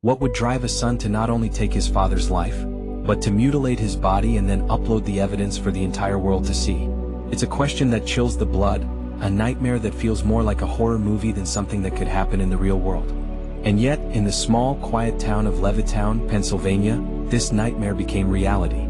What would drive a son to not only take his father's life, but to mutilate his body and then upload the evidence for the entire world to see? It's a question that chills the blood, a nightmare that feels more like a horror movie than something that could happen in the real world. And yet, in the small, quiet town of Levittown, Pennsylvania, this nightmare became reality.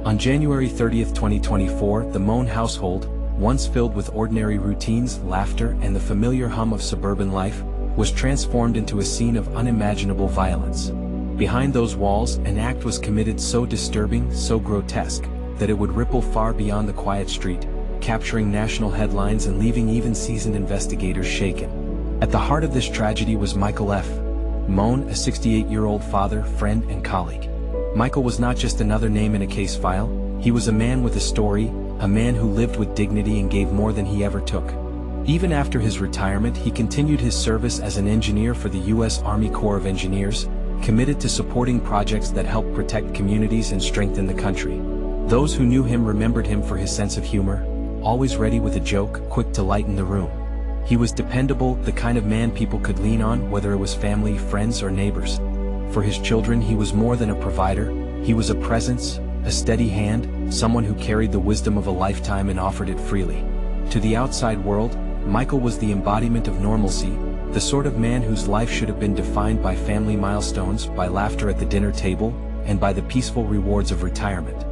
On January 30, 2024, the Mohn household, once filled with ordinary routines, laughter, and the familiar hum of suburban life, was transformed into a scene of unimaginable violence. Behind those walls, an act was committed so disturbing, so grotesque, that it would ripple far beyond the quiet street, capturing national headlines and leaving even seasoned investigators shaken. At the heart of this tragedy was Michael F. Mohn, a 68-year-old father, friend, and colleague. Michael was not just another name in a case file, he was a man with a story, a man who lived with dignity and gave more than he ever took. Even after his retirement, he continued his service as an engineer for the U.S. Army Corps of Engineers, committed to supporting projects that help protect communities and strengthen the country. Those who knew him remembered him for his sense of humor, always ready with a joke, quick to lighten the room. He was dependable, the kind of man people could lean on, whether it was family, friends, or neighbors. For his children, he was more than a provider, he was a presence, a steady hand, someone who carried the wisdom of a lifetime and offered it freely. To the outside world, Michael was the embodiment of normalcy, the sort of man whose life should have been defined by family milestones, by laughter at the dinner table, and by the peaceful rewards of retirement.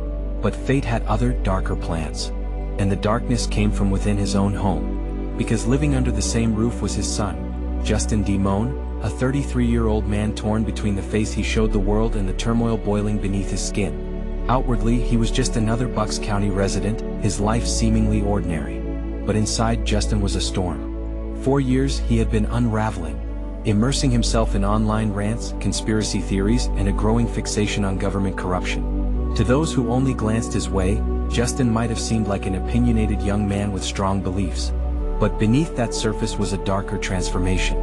But fate had other, darker plans. And the darkness came from within his own home. Because living under the same roof was his son, Justin D. Mohn, a 33-year-old man torn between the face he showed the world and the turmoil boiling beneath his skin. Outwardly, he was just another Bucks County resident, his life seemingly ordinary. But inside, Justin was a storm. For years, he had been unraveling, immersing himself in online rants, conspiracy theories, and a growing fixation on government corruption. To those who only glanced his way, Justin might have seemed like an opinionated young man with strong beliefs. But beneath that surface was a darker transformation.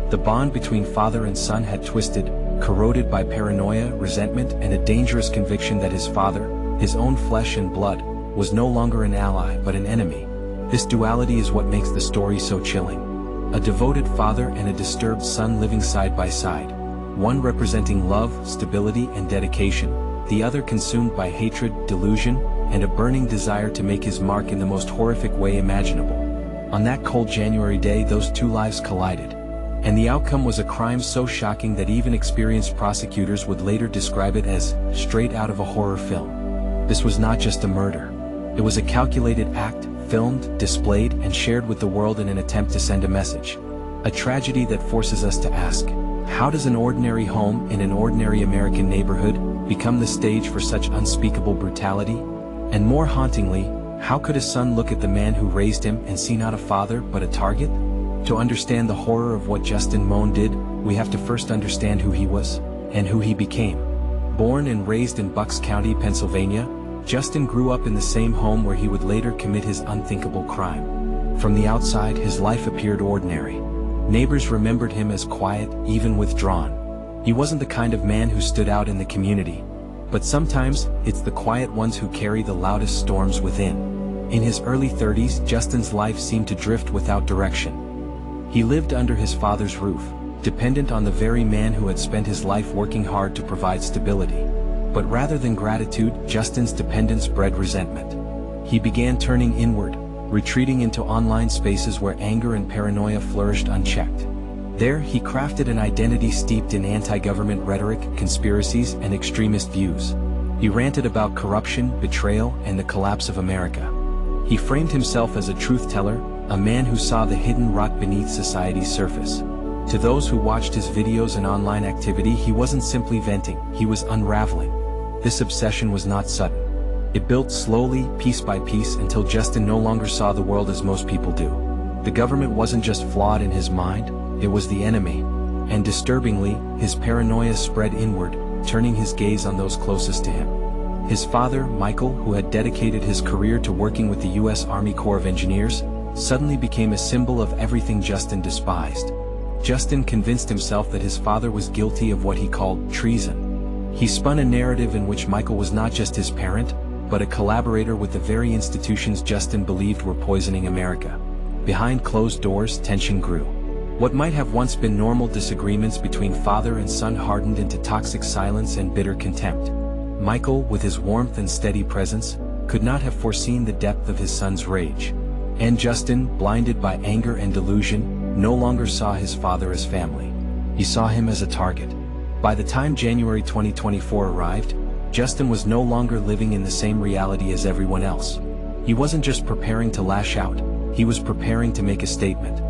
The bond between father and son had twisted, corroded by paranoia, resentment, and a dangerous conviction that his father, his own flesh and blood, was no longer an ally but an enemy. This duality is what makes the story so chilling. A devoted father and a disturbed son living side by side. One representing love, stability, and dedication, the other consumed by hatred, delusion, and a burning desire to make his mark in the most horrific way imaginable. On that cold January day, those two lives collided. And the outcome was a crime so shocking that even experienced prosecutors would later describe it as straight out of a horror film. This was not just a murder. It was a calculated act, filmed, displayed, and shared with the world in an attempt to send a message. A tragedy that forces us to ask, how does an ordinary home in an ordinary American neighborhood become the stage for such unspeakable brutality? And more hauntingly, how could a son look at the man who raised him and see not a father but a target? To understand the horror of what Justin Mohn did, we have to first understand who he was, and who he became. Born and raised in Bucks County, Pennsylvania, Justin grew up in the same home where he would later commit his unthinkable crime. From the outside, his life appeared ordinary. Neighbors remembered him as quiet, even withdrawn. He wasn't the kind of man who stood out in the community. But sometimes, it's the quiet ones who carry the loudest storms within. In his early 30s, Justin's life seemed to drift without direction. He lived under his father's roof, dependent on the very man who had spent his life working hard to provide stability. But rather than gratitude, Justin's dependence bred resentment. He began turning inward, retreating into online spaces where anger and paranoia flourished unchecked. There, he crafted an identity steeped in anti-government rhetoric, conspiracies, and extremist views. He ranted about corruption, betrayal, and the collapse of America. He framed himself as a truth-teller, a man who saw the hidden rot beneath society's surface. To those who watched his videos and online activity, he wasn't simply venting, he was unraveling. This obsession was not sudden. It built slowly, piece by piece, until Justin no longer saw the world as most people do. The government wasn't just flawed in his mind, it was the enemy. And disturbingly, his paranoia spread inward, turning his gaze on those closest to him. His father, Michael, who had dedicated his career to working with the U.S. Army Corps of Engineers, suddenly became a symbol of everything Justin despised. Justin convinced himself that his father was guilty of what he called treason. He spun a narrative in which Michael was not just his parent, but a collaborator with the very institutions Justin believed were poisoning America. Behind closed doors, tension grew. What might have once been normal disagreements between father and son hardened into toxic silence and bitter contempt. Michael, with his warmth and steady presence, could not have foreseen the depth of his son's rage. And Justin, blinded by anger and delusion, no longer saw his father as family. He saw him as a target. By the time January 2024 arrived, Justin was no longer living in the same reality as everyone else. He wasn't just preparing to lash out, he was preparing to make a statement.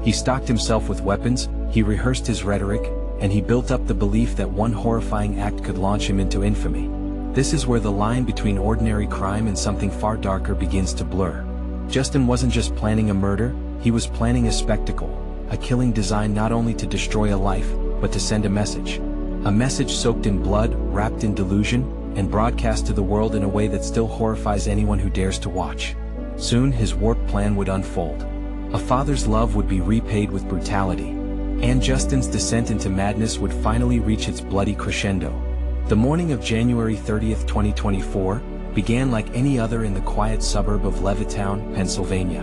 He stocked himself with weapons, he rehearsed his rhetoric, and he built up the belief that one horrifying act could launch him into infamy. This is where the line between ordinary crime and something far darker begins to blur. Justin wasn't just planning a murder, he was planning a spectacle, a killing designed not only to destroy a life, but to send a message. A message soaked in blood, wrapped in delusion, and broadcast to the world in a way that still horrifies anyone who dares to watch. Soon his warped plan would unfold. A father's love would be repaid with brutality. And Justin's descent into madness would finally reach its bloody crescendo. The morning of January 30th, 2024, began like any other in the quiet suburb of Levittown, Pennsylvania.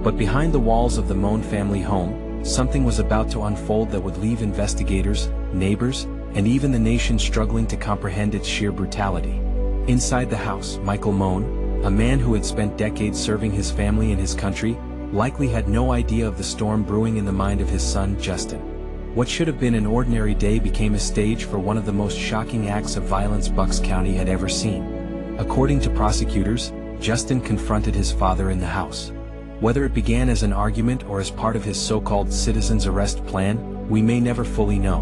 But behind the walls of the Mohn family home, something was about to unfold that would leave investigators, neighbors, and even the nation struggling to comprehend its sheer brutality. Inside the house, Michael Mohn, a man who had spent decades serving his family and his country, likely had no idea of the storm brewing in the mind of his son, Justin. What should have been an ordinary day became a stage for one of the most shocking acts of violence Bucks County had ever seen. According to prosecutors, Justin confronted his father in the house. Whether it began as an argument or as part of his so-called citizen's arrest plan, we may never fully know.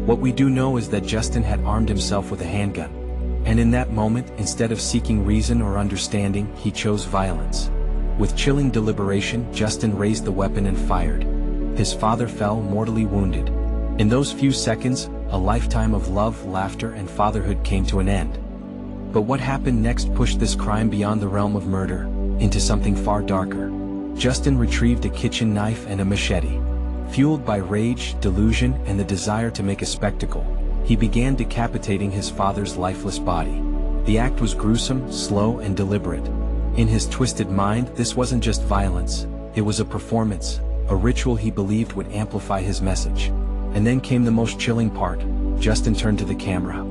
What we do know is that Justin had armed himself with a handgun. And in that moment, instead of seeking reason or understanding, he chose violence. With chilling deliberation, Justin raised the weapon and fired. His father fell mortally wounded. In those few seconds, a lifetime of love, laughter, and fatherhood came to an end. But what happened next pushed this crime beyond the realm of murder, into something far darker. Justin retrieved a kitchen knife and a machete. Fueled by rage, delusion, and the desire to make a spectacle, he began decapitating his father's lifeless body. The act was gruesome, slow, and deliberate. In his twisted mind, this wasn't just violence, it was a performance, a ritual he believed would amplify his message. And then came the most chilling part. Justin turned to the camera.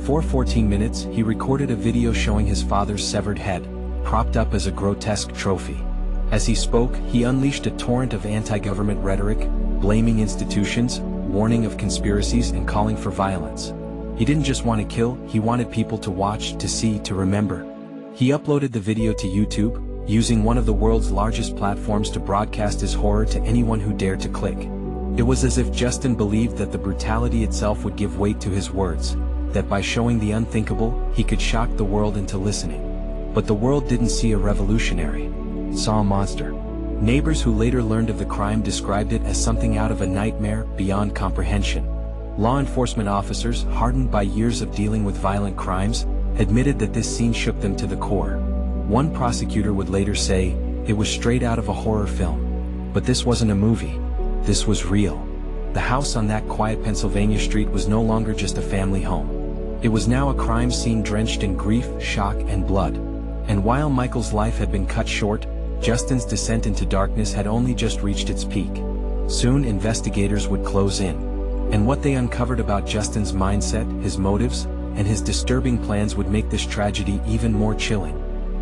For 14 minutes, he recorded a video showing his father's severed head, propped up as a grotesque trophy. As he spoke, he unleashed a torrent of anti-government rhetoric, blaming institutions, warning of conspiracies, and calling for violence. He didn't just want to kill, he wanted people to watch, to see, to remember. He uploaded the video to YouTube, using one of the world's largest platforms to broadcast his horror to anyone who dared to click. It was as if Justin believed that the brutality itself would give weight to his words, that by showing the unthinkable, he could shock the world into listening. But the world didn't see a revolutionary. It saw a monster. Neighbors who later learned of the crime described it as something out of a nightmare beyond comprehension. Law enforcement officers, hardened by years of dealing with violent crimes, admitted that this scene shook them to the core. One prosecutor would later say, it was straight out of a horror film. But this wasn't a movie. This was real. The house on that quiet Pennsylvania street was no longer just a family home. It was now a crime scene drenched in grief, shock, and blood. And while Michael's life had been cut short, Justin's descent into darkness had only just reached its peak. Soon investigators would close in. And what they uncovered about Justin's mindset, his motives, and his disturbing plans would make this tragedy even more chilling.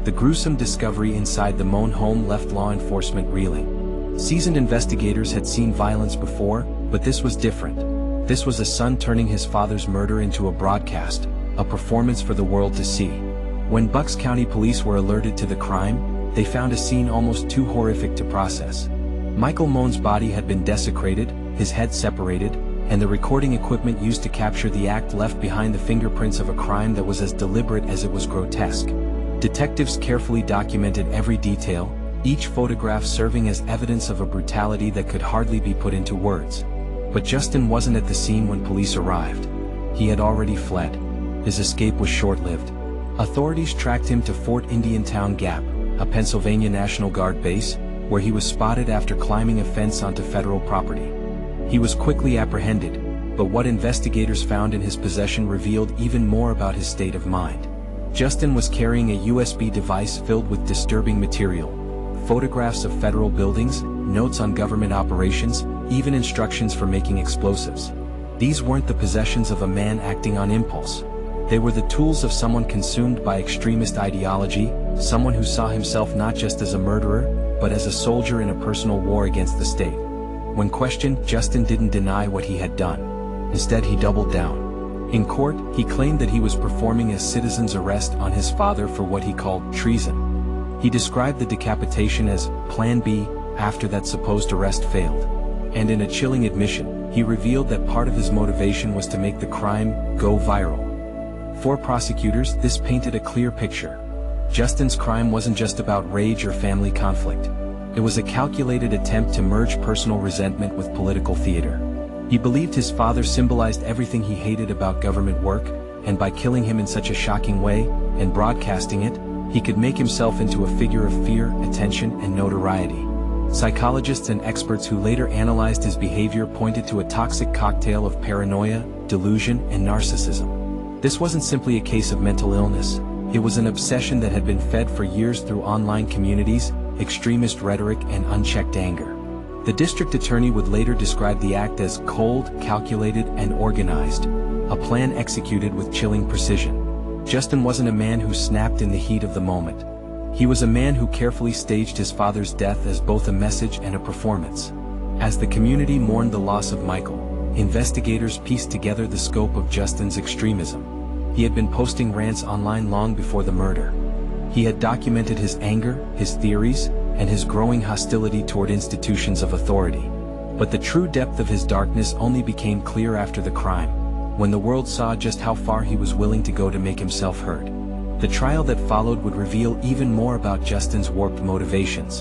The gruesome discovery inside the Mohn home left law enforcement reeling. Seasoned investigators had seen violence before, but this was different. This was a son turning his father's murder into a broadcast, a performance for the world to see. When Bucks County police were alerted to the crime, they found a scene almost too horrific to process. Michael Mohn's body had been desecrated, his head separated, and the recording equipment used to capture the act left behind the fingerprints of a crime that was as deliberate as it was grotesque. Detectives carefully documented every detail, each photograph serving as evidence of a brutality that could hardly be put into words. But Justin wasn't at the scene when police arrived. He had already fled. His escape was short-lived. Authorities tracked him to Fort Indiantown Gap, a Pennsylvania National Guard base, where he was spotted after climbing a fence onto federal property. He was quickly apprehended, but what investigators found in his possession revealed even more about his state of mind. Justin was carrying a USB device filled with disturbing material, photographs of federal buildings, notes on government operations, even instructions for making explosives. These weren't the possessions of a man acting on impulse. They were the tools of someone consumed by extremist ideology, someone who saw himself not just as a murderer, but as a soldier in a personal war against the state. When questioned, Justin didn't deny what he had done. Instead, he doubled down. In court, he claimed that he was performing a citizen's arrest on his father for what he called treason. He described the decapitation as Plan B after that supposed arrest failed. And in a chilling admission, he revealed that part of his motivation was to make the crime go viral. For prosecutors, this painted a clear picture. Justin's crime wasn't just about rage or family conflict. It was a calculated attempt to merge personal resentment with political theater. He believed his father symbolized everything he hated about government work, and by killing him in such a shocking way, and broadcasting it, he could make himself into a figure of fear, attention, and notoriety. Psychologists and experts who later analyzed his behavior pointed to a toxic cocktail of paranoia, delusion, and narcissism. This wasn't simply a case of mental illness. It was an obsession that had been fed for years through online communities, extremist rhetoric, and unchecked anger. The district attorney would later describe the act as cold, calculated, and organized, a plan executed with chilling precision. Justin wasn't a man who snapped in the heat of the moment. He was a man who carefully staged his father's death as both a message and a performance. As the community mourned the loss of Michael, investigators pieced together the scope of Justin's extremism. He had been posting rants online long before the murder. He had documented his anger, his theories, and his growing hostility toward institutions of authority. But the true depth of his darkness only became clear after the crime, when the world saw just how far he was willing to go to make himself heard. The trial that followed would reveal even more about Justin's warped motivations.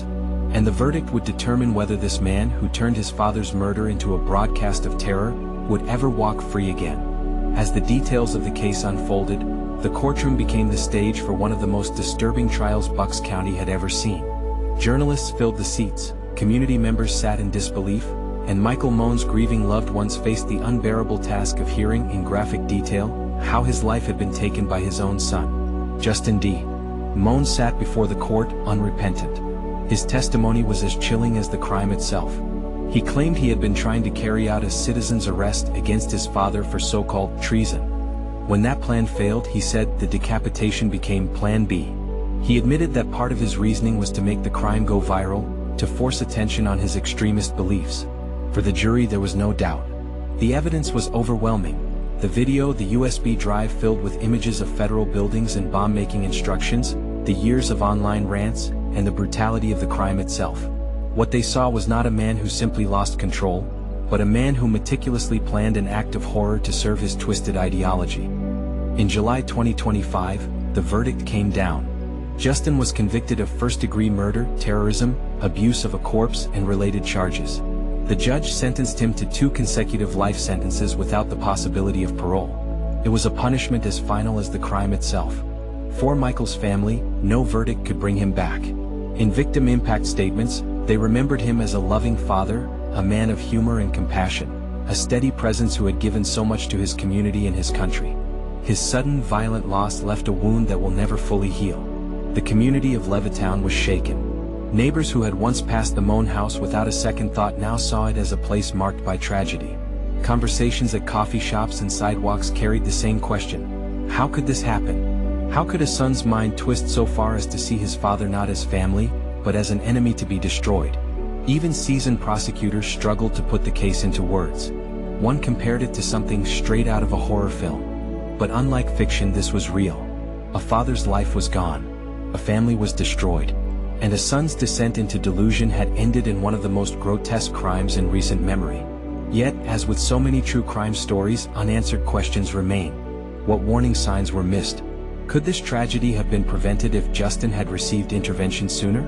And the verdict would determine whether this man who turned his father's murder into a broadcast of terror would ever walk free again. As the details of the case unfolded, the courtroom became the stage for one of the most disturbing trials Bucks County had ever seen. Journalists filled the seats, community members sat in disbelief, and Michael Mohn's grieving loved ones faced the unbearable task of hearing in graphic detail how his life had been taken by his own son, Justin D. Mohn sat before the court, unrepentant. His testimony was as chilling as the crime itself. He claimed he had been trying to carry out a citizen's arrest against his father for so-called treason. When that plan failed, he said the decapitation became Plan B. He admitted that part of his reasoning was to make the crime go viral, to force attention on his extremist beliefs. For the jury, there was no doubt. The evidence was overwhelming. The video, the USB drive filled with images of federal buildings and bomb-making instructions, the years of online rants, and the brutality of the crime itself. What they saw was not a man who simply lost control, but a man who meticulously planned an act of horror to serve his twisted ideology. In July 2025, the verdict came down. Justin was convicted of first-degree murder, terrorism, abuse of a corpse, and related charges. The judge sentenced him to 2 consecutive life sentences without the possibility of parole. It was a punishment as final as the crime itself. For Michael's family, no verdict could bring him back. In victim impact statements, they remembered him as a loving father, a man of humor and compassion, a steady presence who had given so much to his community and his country. His sudden, violent loss left a wound that will never fully heal. The community of Levittown was shaken. Neighbors who had once passed the Mohn house without a second thought now saw it as a place marked by tragedy. Conversations at coffee shops and sidewalks carried the same question. How could this happen? How could a son's mind twist so far as to see his father not as family, but as an enemy to be destroyed? Even seasoned prosecutors struggled to put the case into words. One compared it to something straight out of a horror film. But unlike fiction, this was real. A father's life was gone. A family was destroyed. And a son's descent into delusion had ended in one of the most grotesque crimes in recent memory. Yet, as with so many true crime stories, unanswered questions remain. What warning signs were missed? Could this tragedy have been prevented if Justin had received intervention sooner?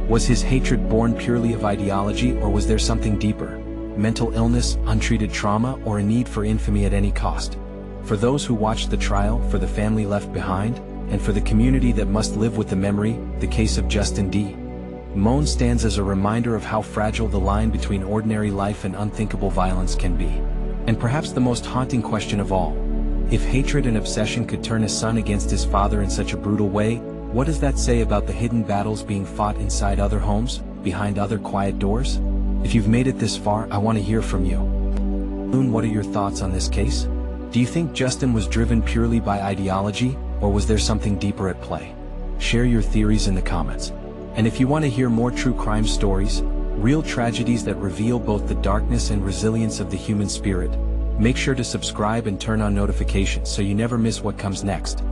Was his hatred born purely of ideology, or was there something deeper? Mental illness, untreated trauma, or a need for infamy at any cost? For those who watched the trial, for the family left behind, and for the community that must live with the memory, the case of Justin D. Mohn stands as a reminder of how fragile the line between ordinary life and unthinkable violence can be. And perhaps the most haunting question of all, if hatred and obsession could turn a son against his father in such a brutal way, what does that say about the hidden battles being fought inside other homes, behind other quiet doors? If you've made it this far, I want to hear from you. What are your thoughts on this case? Do you think Justin was driven purely by ideology, or was there something deeper at play? Share your theories in the comments. And if you want to hear more true crime stories, real tragedies that reveal both the darkness and resilience of the human spirit, make sure to subscribe and turn on notifications so you never miss what comes next.